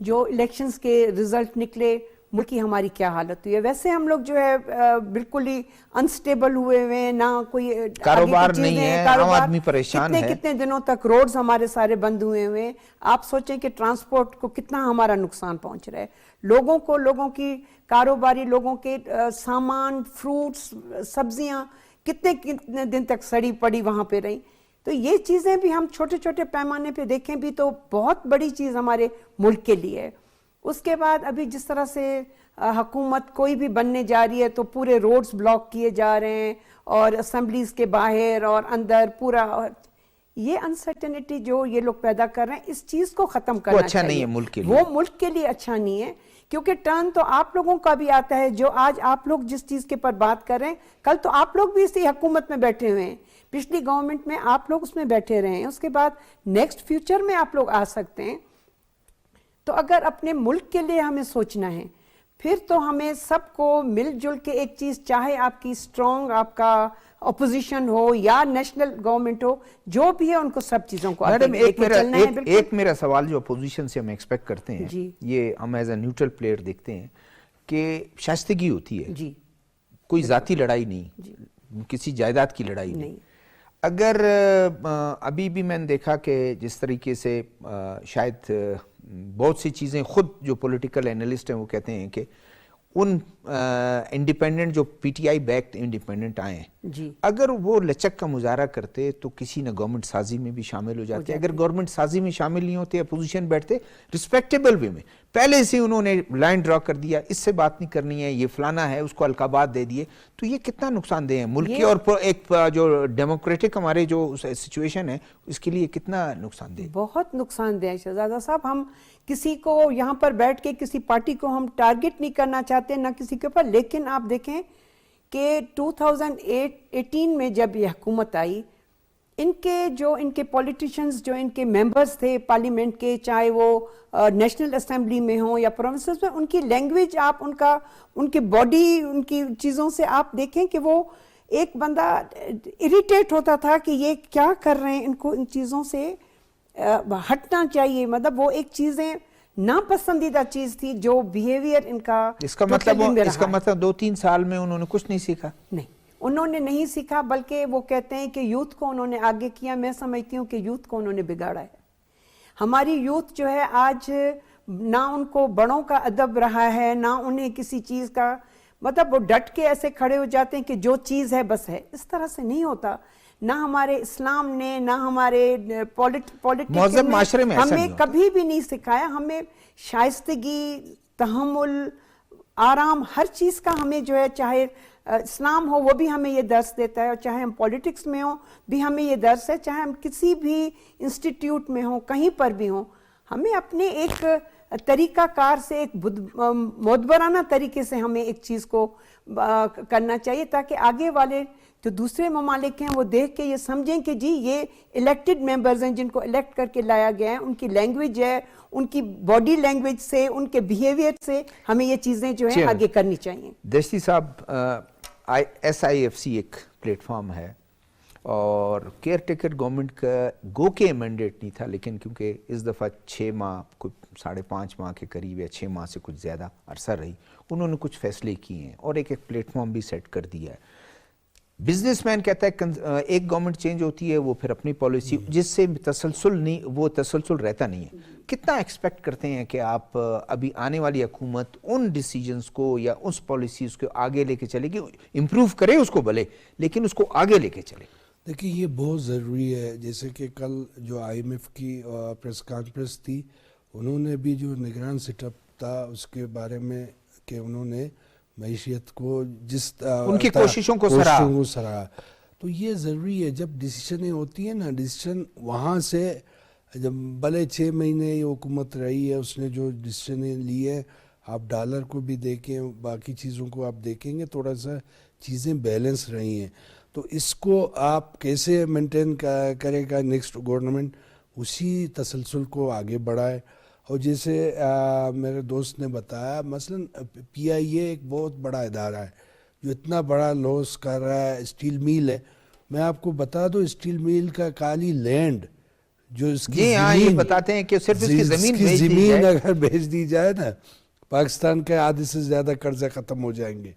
جو الیکشنز کے رزلٹ نکلے, ملک کی ہماری کیا حالت ہوئی ہے. ویسے ہم لوگ جو ہے بالکل ہی انسٹیبل ہوئے ہوئے ہیں, نہ کوئی کاروبار نہیں ہے, عام آدمی پریشان ہے. کتنے دنوں تک روڈز ہمارے سارے بند ہوئے ہوئے ہیں. آپ سوچیں کہ ٹرانسپورٹ کو کتنا ہمارا نقصان پہنچ رہا ہے, لوگوں کی کاروباری لوگوں کے سامان, فروٹس, سبزیاں کتنے دن تک سڑی پڑی وہاں پہ رہی. تو یہ چیزیں بھی ہم چھوٹے چھوٹے پیمانے پہ دیکھیں بھی تو بہت بڑی چیز ہمارے ملک کے لیے ہے. اس کے بعد ابھی جس طرح سے حکومت کوئی بھی بننے جا رہی ہے تو پورے روڈز بلاک کیے جا رہے ہیں, اور اسمبلیز کے باہر اور اندر پورا, یہ انسرٹنٹی جو یہ لوگ پیدا کر رہے ہیں, اس چیز کو ختم کرنا چاہیے. اچھا نہیں ہے ملک کے لیے, وہ ملک کے لیے اچھا نہیں ہے, کیونکہ ٹرن تو آپ لوگوں کا بھی آتا ہے. جو آج آپ لوگ جس چیز کے پر بات کر رہے ہیں, کل تو آپ لوگ بھی اسی حکومت میں بیٹھے ہوئے ہیں, پچھلی گورنمنٹ میں آپ لوگ اس میں بیٹھے رہے ہیں, اس کے بعد نیکسٹ فیوچر میں آپ لوگ آ سکتے ہیں. تو اگر اپنے ملک کے لیے ہمیں سوچنا ہے, پھر تو ہمیں سب کو مل جل کے ایک چیز, چاہے آپ کی سٹرونگ آپ کا اپوزیشن ہو یا نیشنل گورنمنٹ ہو, جو بھی ہے ان کو سب چیزوں کو میڈم ایک میرا سوال جو اپوزیشن سے ہم ایکسپیکٹ کرتے ہیں, یہ ہم ایز اے نیوٹرل پلیئر دیکھتے ہیں کہ شائستگی ہوتی ہے, جی, کوئی ذاتی لڑائی نہیں, کسی جائیداد کی لڑائی نہیں. اگر ابھی بھی میں نے دیکھا کہ جس طریقے سے شاید بہت سی چیزیں خود جو پولیٹیکل اینالسٹ ہیں وہ کہتے ہیں کہ ان انڈیپینڈنٹ جو پی ٹی آئی بیکڈ انڈیپینڈنٹ آئے ہیں, اگر وہ لچک کا مظاہرہ کرتے تو کسی نہ گورنمنٹ سازی میں بھی شامل ہو جاتے. اگر گورنمنٹ سازی میں شامل نہیں ہوتے, اپوزیشن بیٹھتے رسپیکٹیبل وے میں, پہلے سے انہوں نے لائن ڈرا کر دیا, اس سے بات نہیں کرنی ہے, یہ فلانا ہے, اس کو القابات دے دیے, تو یہ کتنا نقصان دہ ہے ملک کی, اور ایک جو ڈیموکریٹک ہمارے جو سچویشن ہے اس کے لیے کتنا نقصان دہ. بہت نقصان دہ ہے شہزادہ صاحب. ہم کسی کو یہاں پر بیٹھ کے کسی پارٹی کو ہم ٹارگٹ نہیں کرنا چاہتے, نہ کسی کے اوپر, لیکن آپ دیکھیں کہ 2018 میں جب یہ حکومت آئی, ان کے پولیٹیشنز جو ان کے ممبرز تھے پارلیمنٹ کے, چاہے وہ نیشنل اسمبلی میں ہوں یا پروونسز میں, ان کی لینگویج آپ ان کے باڈی, ان کی چیزوں سے آپ دیکھیں کہ وہ ایک بندہ اریٹیٹ ہوتا تھا کہ یہ کیا کر رہے ہیں, ان کو ان چیزوں سے ہٹنا چاہیے. مطلب وہ ایک چیزیں ناپسندیدہ چیز تھی جو بیہیویئر ان کا. اس کا مطلب 2-3 سال میں انہوں نے کچھ نہیں سیکھا. نہیں, انہوں نے نہیں سیکھا, بلکہ وہ کہتے ہیں کہ یوتھ کو انہوں نے آگے کیا. میں سمجھتی ہوں کہ یوتھ کو انہوں نے بگاڑا ہے. ہماری یوتھ جو ہے آج نہ ان کو بڑوں کا ادب رہا ہے, نہ انہیں کسی چیز کا, مطلب وہ ڈٹ کے ایسے کھڑے ہو جاتے ہیں کہ جو چیز ہے بس ہے. اس طرح سے نہیں ہوتا. نہ ہمارے اسلام نے, نہ ہمارے پولیٹکس نے ہمیں کبھی بھی نہیں سکھایا. ہمیں شائستگی, تحمل, آرام, ہر چیز کا ہمیں جو ہے, چاہے اسلام ہو وہ بھی ہمیں یہ درس دیتا ہے, اور چاہے ہم پولیٹکس میں ہوں بھی ہمیں یہ درس ہے, چاہے ہم کسی بھی انسٹیٹیوٹ میں ہوں, کہیں پر بھی ہوں, ہمیں اپنے ایک طریقہ کار سے, ایک معتبرانہ طریقے سے ہمیں ایک چیز کو کرنا چاہیے, تاکہ آگے والے جو دوسرے ممالک ہیں وہ دیکھ کے یہ سمجھیں کہ جی یہ الیکٹڈ ممبرز ہیں جن کو الیکٹ کر کے لایا گیا ہے, ان کی لینگویج ہے, ان کی باڈی لینگویج سے, ان کے بیہیویئر سے ہمیں یہ چیزیں جو ہیں آگے کرنی چاہیے. دشتی صاحب, SIFC ایک پلیٹ فارم ہے, اور کیئر ٹیکر گورنمنٹ کا گو کے مینڈیٹ نہیں تھا, لیکن کیونکہ اس دفعہ 6 ماہ, کوئی 5.5 ماہ کے قریب یا 6 ماہ سے کچھ زیادہ عرصہ رہی, انہوں نے کچھ فیصلے کیے ہیں اور ایک پلیٹ فارم بھی سیٹ کر دیا ہے. بزنس مین کہتا ہے ایک گورنمنٹ چینج ہوتی ہے وہ پھر اپنی پالیسی جس سے تسلسل نہیں، وہ تسلسل رہتا نہیں ہے. کتنا ایکسپیکٹ کرتے ہیں کہ آپ ابھی آنے والی حکومت ان ڈیسیجنز کو یا اس پالیسیز کو آگے لے کے چلے گی، امپروو کرے اس کو بھلے لیکن اس کو آگے لے کے چلے؟ دیکھیے یہ بہت ضروری ہے. جیسے کہ کل جو IMF کی پریس کانفرنس تھی، انہوں نے بھی جو نگران سیٹ اپ تھا اس کے بارے میں کہ انہوں نے معیشت کو جس ان کی کوششوں کو سراہا. تو یہ ضروری ہے جب ڈیسیشنیں ہوتی ہیں نا، ڈیسیشن وہاں سے جب بھلے 6 مہینے یہ حکومت رہی ہے، اس نے جو ڈیسیشنیں لی ہے، آپ ڈالر کو بھی دیکھیں، باقی چیزوں کو آپ دیکھیں گے تھوڑا سا چیزیں بیلنس رہی ہیں. تو اس کو آپ کیسے مینٹین کرے گا نیکسٹ گورنمنٹ، اسی تسلسل کو آگے بڑھائے. اور جیسے میرے دوست نے بتایا، مثلا PIA ایک بہت بڑا ادارہ ہے جو اتنا بڑا لاس کر رہا ہے. اسٹیل میل ہے، میں آپ کو بتا دوں اسٹیل میل کا خالی لینڈ جو اس کی یہ بتاتے ہیں کہ صرف اس کی زمین اگر بھیج دی جائے نا، پاکستان کے آدھے سے زیادہ قرضے ختم ہو جائیں گے.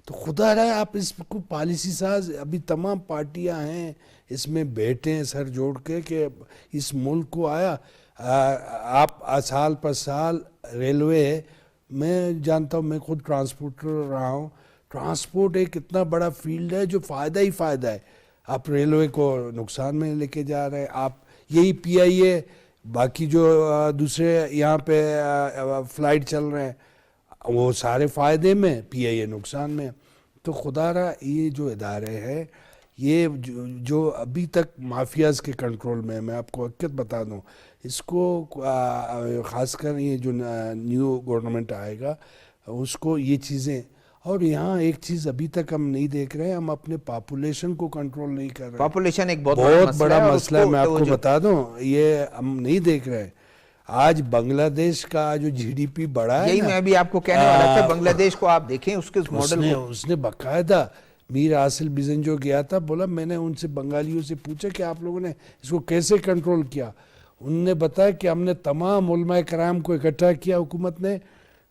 تو خدا رہا ہے آپ اس کو پالیسی ساز، ابھی تمام پارٹیاں ہیں اس میں بیٹھے ہیں سر جوڑ کے کہ اس ملک کو آیا. آپ سال پر سال ریلوے، میں جانتا ہوں، میں خود ٹرانسپورٹر رہا ہوں. ٹرانسپورٹ ایک اتنا بڑا فیلڈ ہے جو فائدہ ہی فائدہ ہے. آپ ریلوے کو نقصان میں لے کے جا رہے ہیں. آپ یہی PIA، باقی جو دوسرے یہاں پہ فلائٹ چل رہے ہیں وہ سارے فائدے میں، PIA نقصان میں. تو خدا رہا یہ جو ادارے ہیں، یہ جو ابھی تک مافیاز کے کنٹرول میں، میں آپ کو حقیقت بتا دوں، اس کو خاص کر یہ جو نیو گورنمنٹ آئے گا اس کو یہ چیزیں. اور یہاں ایک چیز ابھی تک ہم نہیں دیکھ رہے ہیں، ہم اپنے پاپولیشن کو کنٹرول نہیں کر رہے. پاپولیشن ایک بہت بڑا مسئلہ ہے. میں آپ کو بتا دوں یہ ہم نہیں دیکھ رہے. آج بنگلہ دیش کا جو GDP بڑھا ہے، یہی میں بھی آپ کو کہنے والا تھا، بنگلہ دیش کو آپ دیکھیں اس کے ماڈل کو. اس نے باقاعدہ میر حاصل بیزن جو گیا تھا، بولا میں نے ان سے بنگالیوں سے پوچھا کہ آپ لوگوں نے اس کو کیسے کنٹرول کیا. انہوں نے بتایا کہ ہم نے تمام علماء کرام کو اکٹھا کیا حکومت نے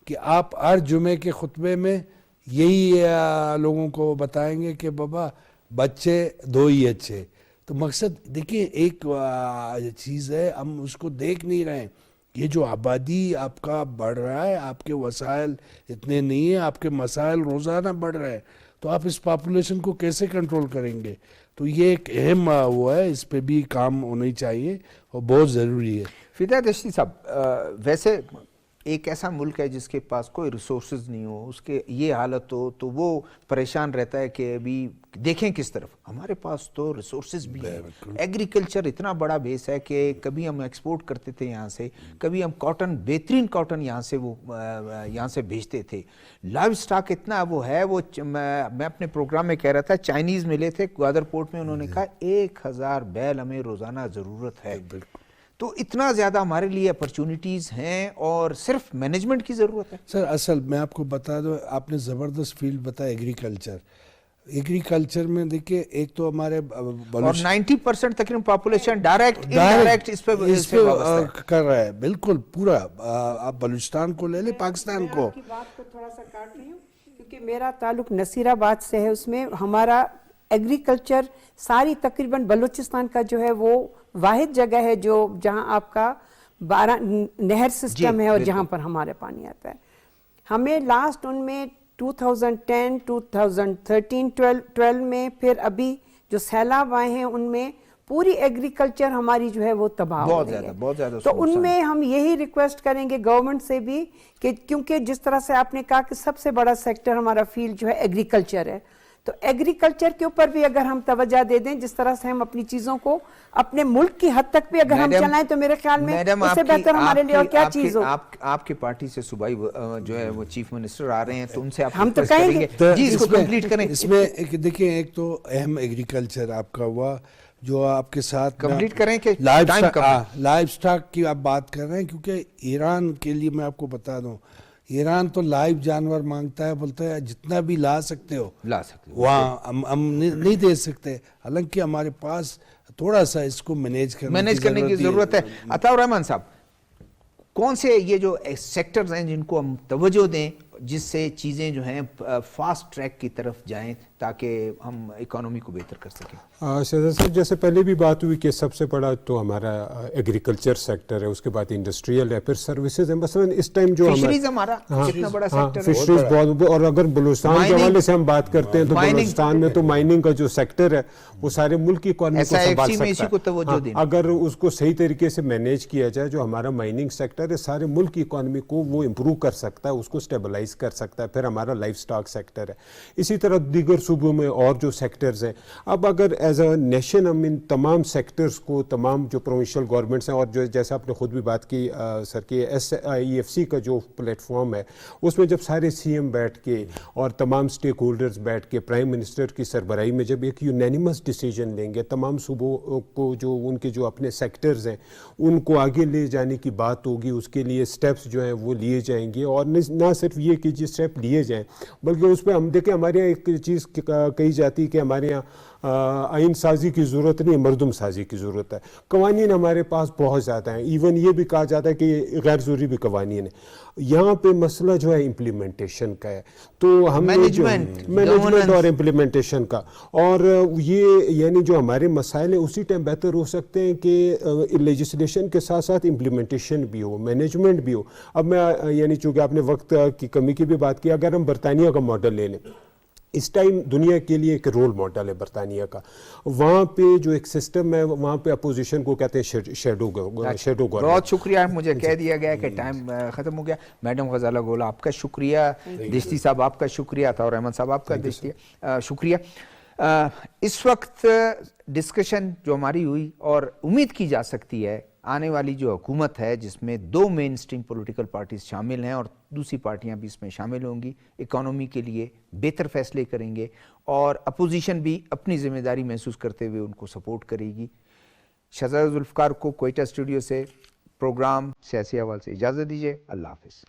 کہ آپ ہر جمعے کے خطبے میں یہی لوگوں کو بتائیں گے کہ بابا بچے 2 ہی اچھے. تو مقصد دیکھیں ایک چیز ہے، ہم اس کو دیکھ نہیں رہے ہیں. یہ جو آبادی آپ کا بڑھ رہا ہے، آپ کے وسائل اتنے نہیں ہیں، آپ کے مسائل روزانہ بڑھ رہے ہیں، تو آپ اس پاپولیشن کو کیسے کنٹرول کریں گے؟ تو یہ ایک اہم وہ ہے، اس پہ بھی کام ہونی چاہیے اور بہت ضروری ہے. فدا دشتی صاحب، ویسے ایک ایسا ملک ہے جس کے پاس کوئی ریسورسز نہیں ہو، اس کے یہ حالت ہو تو وہ پریشان رہتا ہے کہ ابھی دیکھیں کس طرف. ہمارے پاس تو ریسورسز بھی ہیں، ایگریکلچر اتنا بڑا بیس ہے کہ کبھی ہم ایکسپورٹ کرتے تھے یہاں سے، کبھی ہم کاٹن، بہترین کاٹن یہاں سے بھیجتے تھے. لائیو سٹاک اتنا وہ ہے، وہ میں اپنے پروگرام میں کہہ رہا تھا، چائنیز ملے تھے گوادر پورٹ میں، انہوں نے کہا 1000 بیل ہمیں روزانہ ضرورت ہے. تو اتنا زیادہ ہمارے لیے اپرچونٹیز ہیں اور صرف مینجمنٹ کی ضرورت ہے. سر اصل میں آپ کو بتا دوں، آپ نے زبردست فیلڈ بتایا ایگریکلچر میں. دیکھیں ایک تو ہمارے اور 90% تقریباً پاپولیشن ڈائریکٹ انڈائریکٹ اس پہ کر رہا ہے. بالکل پورا آپ بلوچستان کو لے لیں، پاکستان کو. میں آپ کی بات کو تھوڑا سا کاٹ رہی ہوں کیونکہ میرا تعلق نصیر آباد سے ہے. اس میں ہمارا ایگریکلچر ساری تقریباً بلوچستان کا جو ہے وہ واحد جگہ ہے جو جہاں آپ کا 12 نہر سسٹم ہے اور جہاں پر ہمارے پانی آتا ہے. ہمیں لاسٹ ان میں 2010 2013 12 میں پھر ابھی جو سیلاب آئے ہیں ان میں پوری ایگریکلچر ہماری جو ہے وہ تباہ ہو گئی ہے. بہت زیادہ. تو ان میں ہم یہی ریکویسٹ کریں گے گورنمنٹ سے بھی کہ کیونکہ جس طرح سے آپ نے کہا کہ سب سے بڑا سیکٹر ہمارا فیلڈ جو ہے ایگریکلچر ہے، تو ایگریکلچر کے اوپر بھی اگر ہم توجہ دے دیں، جس طرح سے ہم اپنی چیزوں کو اپنے ملک کی حد تک بھی اگر ہم چلائیں تو میرے خیال میں اس سے بہتر ہمارے لیے اور کیا چیز ہو. آپ کی پارٹی سے صوبائی جو ہے وہ چیف منسٹر آ رہے ہیں تو ان سے ہم تو کہیں گے جی اس کو کمپلیٹ کریں. اس میں دیکھیں ایک تو اہم ایگریکلچر آپ کا ہوا جو آپ کے ساتھ کمپلیٹ کریں کہ لائف سٹاک کی آپ بات کر رہے ہیں. کیونکہ ایران کے لیے میں آپ کو بتا دوں، ایران تو لائیو جانور مانگتا ہے، بولتا ہے جتنا بھی لا سکتے ہو وہاں ہم نہیں دے سکتے. حالانکہ ہمارے پاس تھوڑا سا اس کو مینیج کرنے کی ضرورت ہے. عطاء الرحمان صاحب، کون سے یہ جو سیکٹرز ہیں جن کو ہم توجہ دیں جس سے چیزیں جو ہیں فاسٹ ٹریک کی طرف جائیں تاکہ ہم اکانومی کو بہتر کر سکیں. شہزاد صاحب جیسے پہلے بھی بات ہوئی کہ سب سے بڑا تو ہمارا ایگریکلچر سیکٹر ہے, اس کے بعد انڈسٹریل ہے, پھر سروسز ہیں. مثلا اس ٹائم جو فشریز ہمارا کتنا بڑا سیکٹر ہے, فشریز بہت, اور اگر بلوچستان کے حوالے سے ہم بات کرتے ہیں تو بلوچستان میں تو مائننگ کا جو سیکٹر ہے وہ سارے ملک کی اکانومی کو سنبھال سکتا ہے اگر اس کو صحیح طریقے سے مینیج کیا جائے. جو ہمارا مائننگ سیکٹر ہے سارے ملک کی اکانومی کو وہ امپروو کر سکتا ہے, اس کو اسٹیبلائز کر سکتا ہے. پھر ہمارا لائف سٹاک سیکٹر ہے, اسی طرح دیگر صوبوں میں اور جو سیکٹرز ہیں. اب اگر ایز اے نیشن ہم ان تمام سیکٹرز کو, تمام جو پروونشل گورنمنٹس ہیں, اور جو جیسا آپ نے خود بھی بات کی سر کہ SIEFC کا جو پلیٹ فارم ہے اس میں جب سارے CM بیٹھ کے اور تمام سٹیک ہولڈرز بیٹھ کے پرائم منسٹر کی سربراہی میں جب ایک یونینیمس ڈیسیجن لیں گے, تمام صوبوں کو جو ان کے جو اپنے سیکٹرز ہیں ان کو آگے لے جانے کی بات ہوگی, اس کے لیے سٹیپس جو ہیں وہ لیے جائیں گے. اور نہ صرف یہ کہ جو سٹیپ لیے جائیں بلکہ اس پہ ہم دیکھیں ہمارے یہاں ایک چیز کہی جاتی ہے کہ ہمارے یہاں آئین سازی کی ضرورت نہیں, مردم سازی کی ضرورت ہے. قوانین ہمارے پاس بہت زیادہ ہیں, ایون یہ بھی کہا جاتا ہے کہ یہ غیر ضروری بھی قوانین ہیں. یہاں پہ مسئلہ جو ہے امپلیمنٹیشن کا ہے, تو ہم مینجمنٹ اور امپلیمنٹیشن کا, اور یہ یعنی جو ہمارے مسائل ہیں اسی ٹائم بہتر ہو سکتے ہیں کہ لیجسلیشن کے ساتھ ساتھ امپلیمنٹیشن بھی ہو, مینجمنٹ بھی ہو. اب میں یعنی چونکہ آپ نے وقت کی کمی کی بھی بات کی, اگر ہم برطانیہ کا ماڈل لے لیں, اس ٹائم دنیا کے لیے ایک رول ماڈل ہے برطانیہ کا. وہاں پہ جو ایک سسٹم ہے وہاں پہ اپوزیشن کو کہتے ہیں شیڈو گورنمنٹ. بہت شکریہ, مجھے کہہ دیا گیا کہ ٹائم ختم ہو گیا. میڈم غزالہ گولا آپ کا شکریہ, دشتی صاحب آپ کا شکریہ, عطاور احمد صاحب آپ کا شکریہ. اس وقت ڈسکشن جو ہماری ہوئی, اور امید کی جا سکتی ہے آنے والی جو حکومت ہے جس میں 2 مین اسٹریم پولیٹیکل پارٹیز شامل ہیں اور دوسری پارٹیاں بھی اس میں شامل ہوں گی, اکانومی کے لیے بہتر فیصلے کریں گے, اور اپوزیشن بھی اپنی ذمہ داری محسوس کرتے ہوئے ان کو سپورٹ کرے گی. شہزادہ ذوالفقار کو کوئٹہ اسٹوڈیو سے پروگرام سیاسی حوال سے اجازت دیجیے. اللہ حافظ.